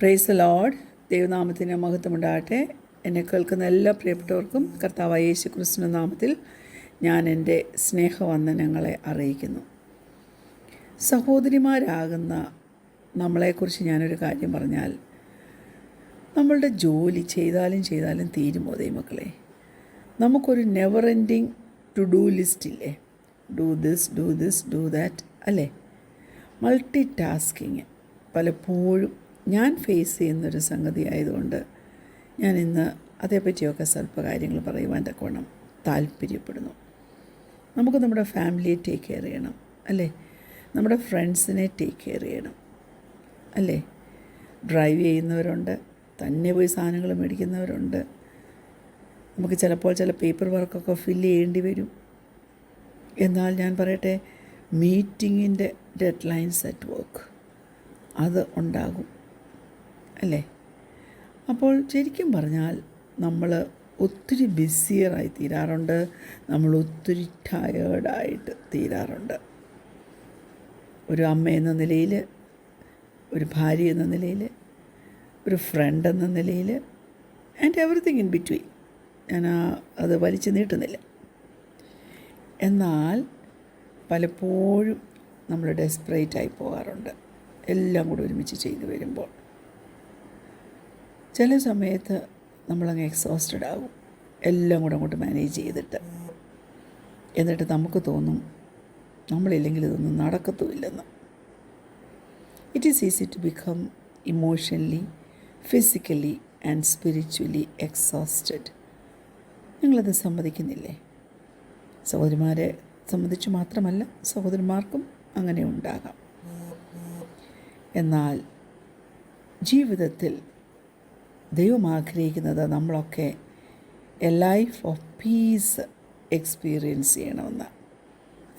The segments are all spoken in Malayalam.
Praise the Lord. ദൈവനാമത്തിന് മഹത്വമുണ്ടാകട്ടെ. എന്നെ കേൾക്കുന്ന എല്ലാ പ്രിയപ്പെട്ടവർക്കും കർത്താവായ യേശു ക്രിസ്തുവിന്റെ നാമത്തിൽ ഞാൻ എൻ്റെ സ്നേഹവന്ദനങ്ങളെ അറിയിക്കുന്നു. സഹോദരിമാരാകുന്ന നമ്മളെക്കുറിച്ച് ഞാനൊരു കാര്യം പറഞ്ഞാൽ, നമ്മളുടെ ജോലി ചെയ്താലും തീരുമോ ദൈവമക്കളെ? നമുക്കൊരു നെവർ എൻഡിങ് ടു ഡു ലിസ്റ്റില്ലേ? ഡു ദിസ് ഡു ദാറ്റ് അല്ലേ? മൾട്ടി ടാസ്കിങ് പലപ്പോഴും ഞാൻ ഫേസ് ചെയ്യുന്നൊരു സംഗതി ആയതുകൊണ്ട് ഞാൻ ഇന്ന് അതേപ്പറ്റിയൊക്കെ സ്വല്പ കാര്യങ്ങൾ പറയുവാൻ തക്കവണ്ണം താല്പര്യപ്പെടുന്നു. നമുക്ക് നമ്മുടെ ഫാമിലിയെ ടേക്ക് കെയർ ചെയ്യണം അല്ലേ? നമ്മുടെ ഫ്രണ്ട്സിനെ ടേക്ക് കെയർ ചെയ്യണം അല്ലേ? ഡ്രൈവ് ചെയ്യുന്നവരുണ്ട്, തന്നെ പോയി സാധനങ്ങൾ മേടിക്കുന്നവരുണ്ട്. നമുക്ക് ചിലപ്പോൾ ചില പേപ്പർ വർക്കൊക്കെ ഫില്ല് ചെയ്യേണ്ടി വരും. എന്നാൽ ഞാൻ പറയട്ടെ, മീറ്റിങ്ങിൻ്റെ ഡെഡ് ലൈൻസ് അറ്റ് വർക്ക് അത് ഉണ്ടാകും അല്ലേ? അപ്പോൾ ശരിക്കും പറഞ്ഞാൽ നമ്മൾ ഒത്തിരി ബിസിയറായി തീരാറുണ്ട്, നമ്മൾ ഒത്തിരി ടയേർഡായിട്ട് തീരാറുണ്ട്. ഒരു അമ്മ എന്ന നിലയിൽ, ഒരു ഭാര്യ എന്ന നിലയിൽ, ഒരു ഫ്രണ്ട് എന്ന നിലയിൽ, ആൻഡ് എവറിത്തിങ് ഇൻ ബിറ്റ്വീൻ. ഞാൻ അത് വലിച്ചു നീട്ടുന്നില്ല. എന്നാൽ പലപ്പോഴും നമ്മൾ ഡെസ്പറേറ്റായി പോകാറുണ്ട്, എല്ലാം കൂടെ ഒരുമിച്ച് ചെയ്തു വരുമ്പോൾ. ചില സമയത്ത് നമ്മളങ്ങ് എക്സോസ്റ്റഡ് ആകും, എല്ലാം കൂടെ അങ്ങോട്ട് മാനേജ് ചെയ്തിട്ട്. എന്നിട്ട് നമുക്ക് തോന്നും നമ്മളില്ലെങ്കിൽ ഇതൊന്നും നടക്കത്തുമില്ലെന്ന്. It is easy to become emotionally, physically and spiritually exhausted. നിങ്ങളത് സമ്മതിക്കുന്നില്ലേ? സഹോദരിമാരെ സംബന്ധിച്ച് മാത്രമല്ല, സഹോദരന്മാർക്കും അങ്ങനെ ഉണ്ടാകാം. എന്നാൽ ജീവിതത്തിൽ ദൈവം ആഗ്രഹിക്കുന്നത് നമ്മളൊക്കെ a life of peace experience ചെയ്യണമെന്ന്.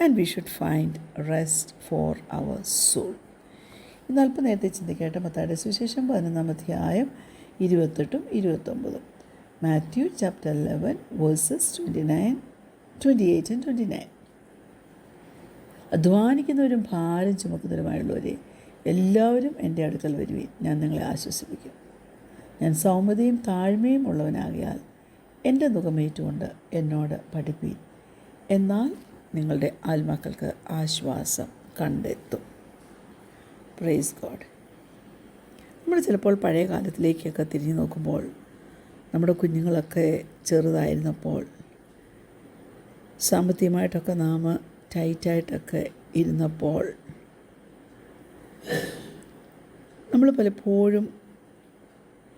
And we should find rest for our soul. ഇന്ന് അല്പം നേരത്തെ ചിന്തിക്കട്ടെ. മത്തായിയുടെ സുവിശേഷം 11 അധ്യായം 28 29. Matthew chapter 11 versus 28 and 29. അധ്വാനിക്കുന്നവരും ഭാരം ചുമക്കുന്നവരുമായുള്ളവരെ എല്ലാവരും എൻ്റെ അടുക്കൽ വരുവീൻ, ഞാൻ നിങ്ങളെ ആശ്വസിപ്പിക്കും. ഞാൻ സൗമ്യതയും താഴ്മയും ഉള്ളവനാകിയാൽ എൻ്റെ നുകമേറ്റുകൊണ്ട് എന്നോട് പഠിപ്പീൻ, എന്നാൽ നിങ്ങളുടെ ആത്മാക്കൾക്ക് ആശ്വാസം കണ്ടെത്തും. Praise God. നമ്മൾ ചിലപ്പോൾ പഴയ കാലത്തിലേക്കൊക്കെ തിരിഞ്ഞു നോക്കുമ്പോൾ, നമ്മുടെ കുഞ്ഞുങ്ങളൊക്കെ ചെറുതായിരുന്നപ്പോൾ സാമ്പത്തികമായിട്ടൊക്കെ നാം ടൈറ്റായിട്ടൊക്കെ ഇരുന്നപ്പോൾ നമ്മൾ പലപ്പോഴും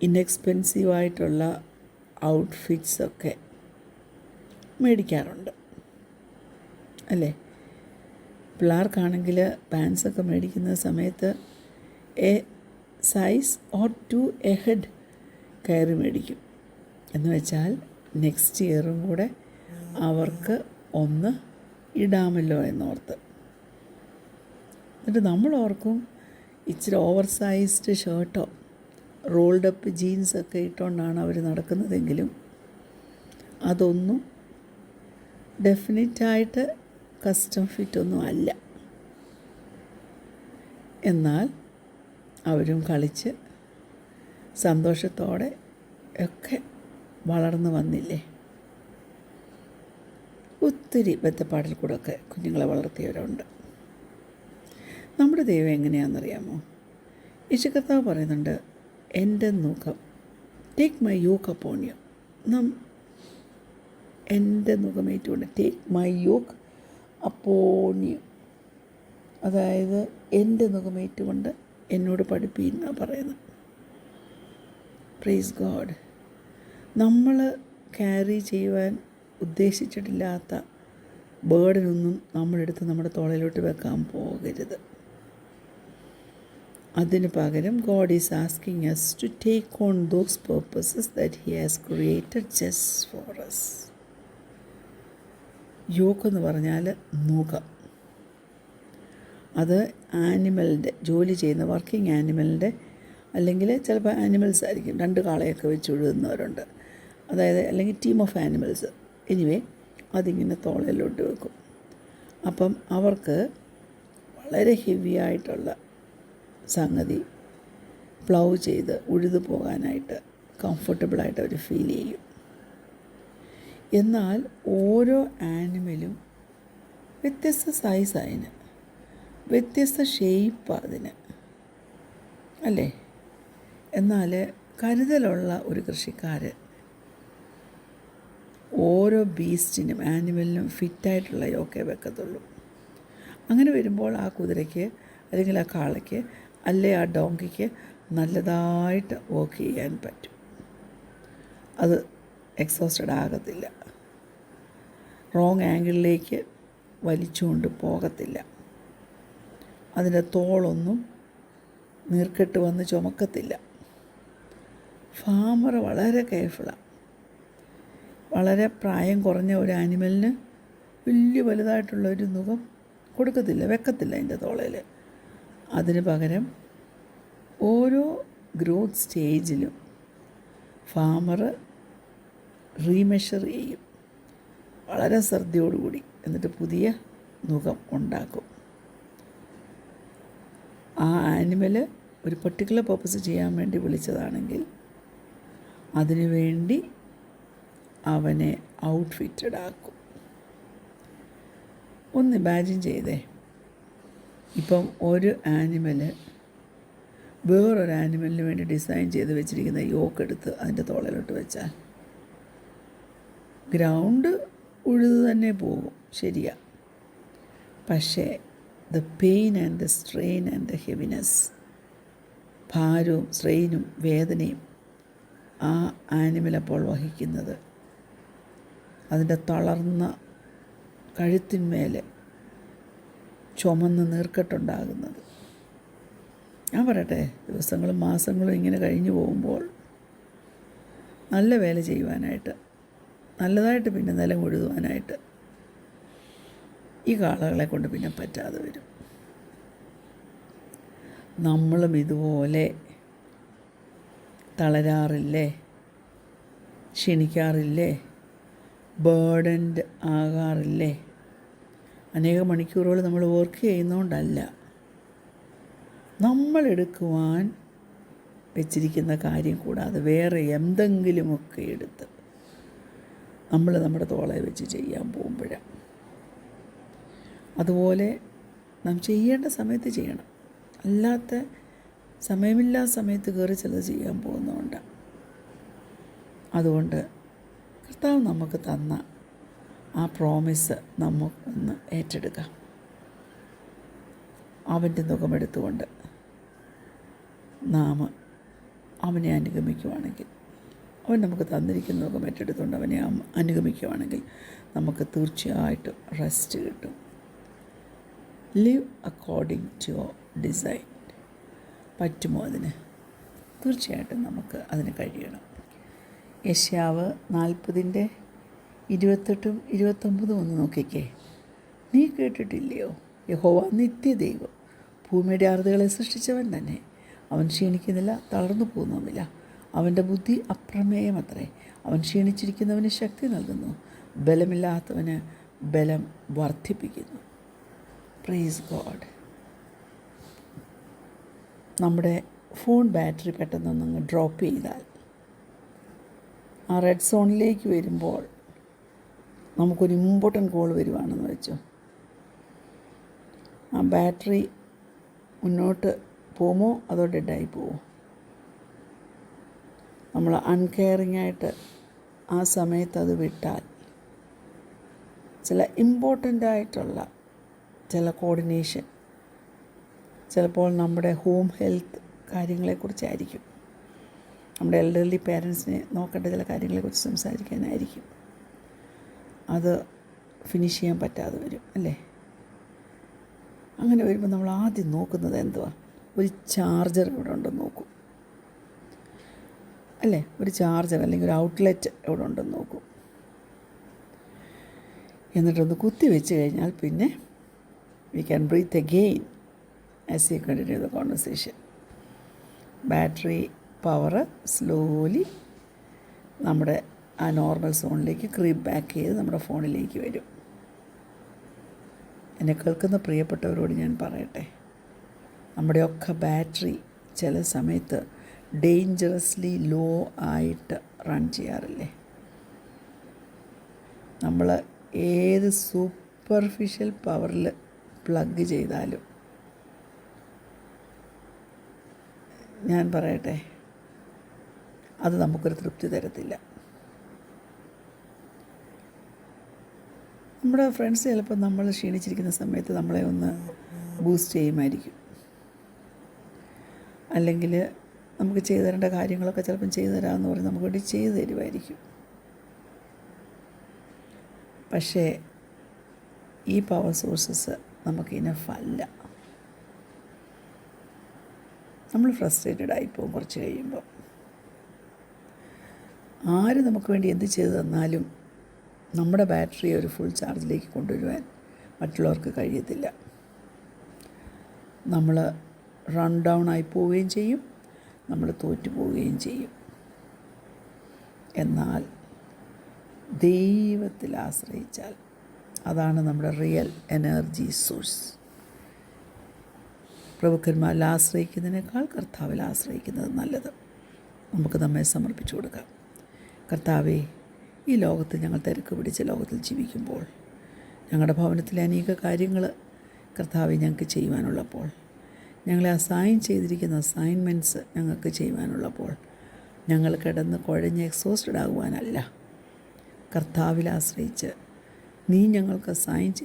ഇൻഎക്സ്പെൻസീവായിട്ടുള്ള ഔട്ട്ഫിറ്റ്സൊക്കെ മേടിക്കാറുണ്ട് അല്ലേ? പിള്ളേർക്കാണെങ്കിൽ പാൻസൊക്കെ മേടിക്കുന്ന സമയത്ത് എ സൈസ് ഓർ 2 എഹെഡ് കയറി മേടിക്കും. എന്ന് വെച്ചാൽ നെക്സ്റ്റ് ഇയറും കൂടെ അവർക്ക് ഒന്ന് ഇടാമല്ലോ എന്നോർത്ത്. എന്നിട്ട് നമ്മൾ ഓർക്കും, ഇച്ചിരി ഓവർ സൈസ്ഡ് ഷർട്ടോ റോൾഡ് അപ്പ് ജീൻസൊക്കെ ഇട്ടുകൊണ്ടാണ് അവർ നടക്കുന്നതെങ്കിലും അതൊന്നും ഡെഫിനറ്റായിട്ട് കസ്റ്റം ഫിറ്റൊന്നും അല്ല. എന്നാൽ അവരും കളിച്ച് സന്തോഷത്തോടെ ഒക്കെ വളർന്നു വന്നില്ലേ? ഒത്തിരി ബന്ധപ്പാടിൽ കൂടെ ഒക്കെ കുഞ്ഞുങ്ങളെ വളർത്തിയവരുണ്ട്. നമ്മുടെ ദൈവം എങ്ങനെയാണെന്നറിയാമോ? യേശു കർത്താവ് പറയുന്നുണ്ട്, എൻ്റെ നുകം, take my yoke upon you. എൻ്റെ നുകമേറ്റുകൊണ്ട്, take my yoke upon you. അതായത് എൻ്റെ നുകമേറ്റുകൊണ്ട് എന്നോട് പഠിപ്പീന്നാണ് പറയുന്നത്. Praise God. നമ്മൾ ക്യാരി ചെയ്യുവാൻ ഉദ്ദേശിച്ചിട്ടില്ലാത്ത ബേർഡനൊന്നും നമ്മളെടുത്ത് നമ്മുടെ തോളിലോട്ട് വെക്കാൻ പോകരുത്. അതിന് പകരം God is asking us to take on those purposes that He has created just for us. Yoke എന്ന് പറഞ്ഞാൽ നുകം. അത് ആനിമലിൻ്റെ, ജോലി ചെയ്യുന്ന വർക്കിംഗ് ആനിമലിൻ്റെ, അല്ലെങ്കിൽ ചിലപ്പോൾ ആനിമൽസ് ആയിരിക്കും, 2 കാളയൊക്കെ വെച്ച് ഉഴുതുന്നവരുണ്ട്. അതായത് അല്ലെങ്കിൽ ടീം ഓഫ് ആനിമൽസ്. എനിവേ, അതിങ്ങനെ തോളയിലോട്ട് വെക്കും. അപ്പം അവർക്ക് വളരെ ഹെവി ആയിട്ടുള്ള സംഗതി പ്ലൗ ചെയ്ത് ഉഴുതു പോകാനായിട്ട് കംഫർട്ടബിളായിട്ട് അവർ ഫീൽ ചെയ്യും. എന്നാൽ ഓരോ ആനിമലും വ്യത്യസ്ത സൈസ് അതിന്, വ്യത്യസ്ത ഷേപ്പ് അതിന്, അല്ലേ? എന്നാൽ കരുതലുള്ള ഒരു കൃഷിക്കാരൻ ഓരോ ബീസ്റ്റിനും ആനിമലിനും ഫിറ്റായിട്ടുള്ള യോക്കേ വെക്കത്തുള്ളൂ. അങ്ങനെ വരുമ്പോൾ ആ കുതിരയ്ക്ക് അല്ലെങ്കിൽ ആ കാളയ്ക്ക് അല്ലെ ആ ഡോങ്കിക്ക് നല്ലതായിട്ട് വർക്ക് ചെയ്യാൻ പറ്റും. അത് എക്സോസ്റ്റഡ് ആകത്തില്ല, റോങ് ആംഗിളിലേക്ക് വലിച്ചുകൊണ്ട് പോകത്തില്ല, അതിൻ്റെ തോളൊന്നും നീർക്കെട്ട് വന്ന് ചുമക്കത്തില്ല. ഫാമർ വളരെ കെയർഫുള്ളാണ്. വളരെ പ്രായം കുറഞ്ഞ ഒരു ആനിമലിന് വലിയ വലുതായിട്ടുള്ളൊരു നുകം കൊടുക്കത്തില്ല, വെക്കത്തില്ല അതിൻ്റെ തോളയിൽ. അതിന് പകരം ഓരോ ഗ്രോത്ത് സ്റ്റേജിലും ഫാമർ റീമെഷർ ചെയ്യും വളരെ ശ്രദ്ധയോടുകൂടി, എന്നിട്ട് പുതിയ നുകം ഉണ്ടാക്കും. ആ ആനിമൽ ഒരു പർട്ടിക്കുലർ പർപ്പസ് ചെയ്യാൻ വേണ്ടി വിളിച്ചതാണെങ്കിൽ അതിനു വേണ്ടി അവനെ ഔട്ട്ഫിറ്റഡ് ആക്കും. ഒന്ന് ഇമാജിൻ ചെയ്തേ, ഇപ്പം ഒരു ആനിമല് വേറൊരു ആനിമലിന് വേണ്ടി ഡിസൈൻ ചെയ്ത് വെച്ചിരിക്കുന്ന യോക്കെടുത്ത് അതിൻ്റെ തോളയിലോട്ട് വെച്ചാൽ ഗ്രൗണ്ട് ഉഴുതു തന്നെ പോകും, ശരിയാ. പക്ഷേ the pain and the strain and the heaviness, ഭാരവും സ്ട്രെയിനും വേദനയും ആ ആനിമൽ അപ്പോൾ വഹിക്കുന്നത്, അതിൻ്റെ തളർന്ന കഴുത്തിന്മേൽ ചുമന്ന് നീർക്കെട്ടുണ്ടാകുന്നത്. ഞാൻ പറയട്ടെ, ദിവസങ്ങളും മാസങ്ങളും ഇങ്ങനെ കഴിഞ്ഞു പോകുമ്പോൾ നല്ല വേല ചെയ്യുവാനായിട്ട്, നല്ലതായിട്ട് പിന്നെ നിലം ഉഴുതുവാനായിട്ട് ഈ കാളകളെ കൊണ്ട് പിന്നെ പറ്റാതെ വരും. നമ്മളും ഇതുപോലെ തളരാറില്ലേ, ക്ഷണിക്കാറില്ലേ, ബേർഡൻഡ് ആകാറില്ലേ? അനേക മണിക്കൂറുകൾ നമ്മൾ വർക്ക് ചെയ്യുന്നതുകൊണ്ടല്ല, നമ്മളെടുക്കുവാൻ വെച്ചിരിക്കുന്ന കാര്യം കൂടാതെ വേറെ എന്തെങ്കിലുമൊക്കെ എടുത്ത് നമ്മൾ നമ്മുടെ തോളെ വെച്ച് ചെയ്യാൻ പോകുമ്പോഴാണ്. അതുപോലെ നാം ചെയ്യേണ്ട സമയത്ത് ചെയ്യണം, അല്ലാത്ത സമയമില്ലാത്ത സമയത്ത് കയറി ചിലത് ചെയ്യാൻ പോകുന്നതുകൊണ്ടാണ്. അതുകൊണ്ട് കർത്താവ് നമുക്ക് തന്ന ആ പ്രോമിസ് നമുക്കൊന്ന് ഏറ്റെടുക്കാം. അവൻ്റെ മുഖമെടുത്തുകൊണ്ട് നാം അവനെ അനുഗമിക്കുവാണെങ്കിൽ, അവൻ നമുക്ക് തന്നിരിക്കുന്ന മുഖം ഏറ്റെടുത്തുകൊണ്ട് അവനെ അനുഗമിക്കുവാണെങ്കിൽ നമുക്ക് തീർച്ചയായിട്ടും റെസ്റ്റ് കിട്ടും. Live according to your design. പറ്റുമോ അതിന്? തീർച്ചയായിട്ടും നമുക്ക് അതിന് കഴിയണം. യെശയ്യാവ് 40:28-29 ഒന്ന് നോക്കിക്കേ. നീ കേട്ടിട്ടില്ലയോ? യഹോവ നിത്യദൈവം, ഭൂമിയുടെ അറുതികളെ സൃഷ്ടിച്ചവൻ തന്നെ. അവൻ ക്ഷീണിക്കുന്നില്ല, തളർന്നു പോകുന്നുമില്ല. അവൻ്റെ ബുദ്ധി അപ്രമേയമത്രേ. അവൻ ക്ഷീണിച്ചിരിക്കുന്നവന് ശക്തി നൽകുന്നു, ബലമില്ലാത്തവന് ബലം വർദ്ധിപ്പിക്കുന്നു. Praise God. നമ്മുടെ ഫോൺ ബാറ്ററി പെട്ടെന്നൊന്നങ്ങ് ഡ്രോപ്പ് ചെയ്താൽ ആ റെഡ് സോണിലേക്ക് വരുമ്പോൾ നമുക്കൊരു ഇമ്പോർട്ടൻ്റ് കോൾ വരുവാണെന്ന് വെച്ചോ, ആ ബാറ്ററി മുന്നോട്ട് പോകുമോ അതോ ഡെഡായി പോവുമോ? നമ്മൾ അൺകെയറിങ് ആയിട്ട് ആ സമയത്ത് അത് വിട്ടാൽ ചില ഇമ്പോർട്ടൻ്റ് ആയിട്ടുള്ള ചില കോർഡിനേഷൻ, ചിലപ്പോൾ നമ്മുടെ ഹോം ഹെൽത്ത് കാര്യങ്ങളെക്കുറിച്ചായിരിക്കും, നമ്മുടെ എൽഡർലി പേരൻസിനെ നോക്കേണ്ട ചില കാര്യങ്ങളെക്കുറിച്ച് സംസാരിക്കാനായിരിക്കും, അത് ഫിനിഷ് ചെയ്യാൻ പറ്റാതെ വരും, അല്ലേ? അങ്ങനെ വരുമ്പോൾ നമ്മൾ ആദ്യം നോക്കുന്നത് എന്തുവാ? ഒരു ചാർജർ എവിടെ ഉണ്ടെന്ന് നോക്കും, അല്ലേ? ഒരു ചാർജർ അല്ലെങ്കിൽ ഒരു ഔട്ട്ലെറ്റ് എവിടെ ഉണ്ടെന്ന് നോക്കും. എന്നിട്ടൊന്ന് കുത്തി വെച്ച് കഴിഞ്ഞാൽ പിന്നെ we can breath again as we continue the conversation. Battery power slowly നമ്മുടെ ആ നോർമൽ സോണിലേക്ക് ക്രീപ്പ് ബാക്ക് ചെയ്ത് നമ്മുടെ ഫോണിലേക്ക് വരും. എന്നെ കേൾക്കുന്ന പ്രിയപ്പെട്ടവരോട് ഞാൻ പറയട്ടെ, നമ്മുടെയൊക്കെ ബാറ്ററി ചില സമയത്ത് ഡേഞ്ചറസ്ലി ലോ ആയിട്ട് റൺ ചെയ്യാറില്ലേ? നമ്മൾ ഏത് സൂപ്പർഫിഷ്യൽ പവറിൽ പ്ലഗ് ചെയ്താലും, ഞാൻ പറയട്ടെ, അത് നമുക്കൊരു തൃപ്തി തരത്തില്ല. നമ്മുടെ ഫ്രണ്ട്സ് ചിലപ്പോൾ നമ്മൾ ക്ഷീണിച്ചിരിക്കുന്ന സമയത്ത് നമ്മളെ ഒന്ന് ബൂസ്റ്റ് ചെയ്യുമായിരിക്കും, അല്ലെങ്കിൽ നമുക്ക് ചെയ്തു തരേണ്ട കാര്യങ്ങളൊക്കെ ചിലപ്പം ചെയ്തു തരാമെന്ന് പറഞ്ഞ് നമുക്ക് വേണ്ടി ചെയ്തു തരുമായിരിക്കും. പക്ഷേ ഈ പവർ സോഴ്സസ് നമുക്ക് ഇനഫല്ല. നമ്മൾ ഫ്രസ്ട്രേറ്റഡ് ആയിപ്പോവും കുറച്ച് കഴിയുമ്പോൾ. ആര് നമുക്ക് വേണ്ടി എന്ത് ചെയ്തു തന്നാലും നമ്മുടെ ബാറ്ററിയെ ഒരു ഫുൾ ചാർജിലേക്ക് കൊണ്ടുവരുവാൻ മറ്റുള്ളവർക്ക് കഴിയത്തില്ല. നമ്മൾ റൺ ഡൗൺ ആയി പോവുകയും ചെയ്യും, നമ്മൾ തോറ്റു പോവുകയും ചെയ്യും. എന്നാൽ ദൈവത്തിൽ ആശ്രയിച്ചാൽ അതാണ് നമ്മുടെ റിയൽ എനർജി സോഴ്സ്. പ്രഭുക്കന്മാരിൽ ആശ്രയിക്കുന്നതിനേക്കാൾ കർത്താവിൽ ആശ്രയിക്കുന്നത് നല്ലത്. നമുക്ക് നമ്മെ സമർപ്പിച്ചു കൊടുക്കാം. കർത്താവേ, ഈ ലോകത്തിൽ ഞങ്ങൾ തിരക്ക് പിടിച്ച ലോകത്തിൽ ജീവിക്കുമ്പോൾ ഞങ്ങളുടെ ഭവനത്തിലെ അനേക കാര്യങ്ങൾ കർത്താവെ ഞങ്ങൾക്ക് ചെയ്യുവാനുള്ളപ്പോൾ, ഞങ്ങളെ അസൈൻ ചെയ്തിരിക്കുന്ന അസൈൻമെൻറ്റ്സ് ഞങ്ങൾക്ക് ചെയ്യുവാനുള്ളപ്പോൾ, ഞങ്ങൾ കിടന്ന് കുഴഞ്ഞ് എക്സോസ്റ്റഡ് ആകുവാനല്ല, കർത്താവിൽ ആശ്രയിച്ച് നീ ഞങ്ങൾക്ക് അസൈൻ ചെയ്ത്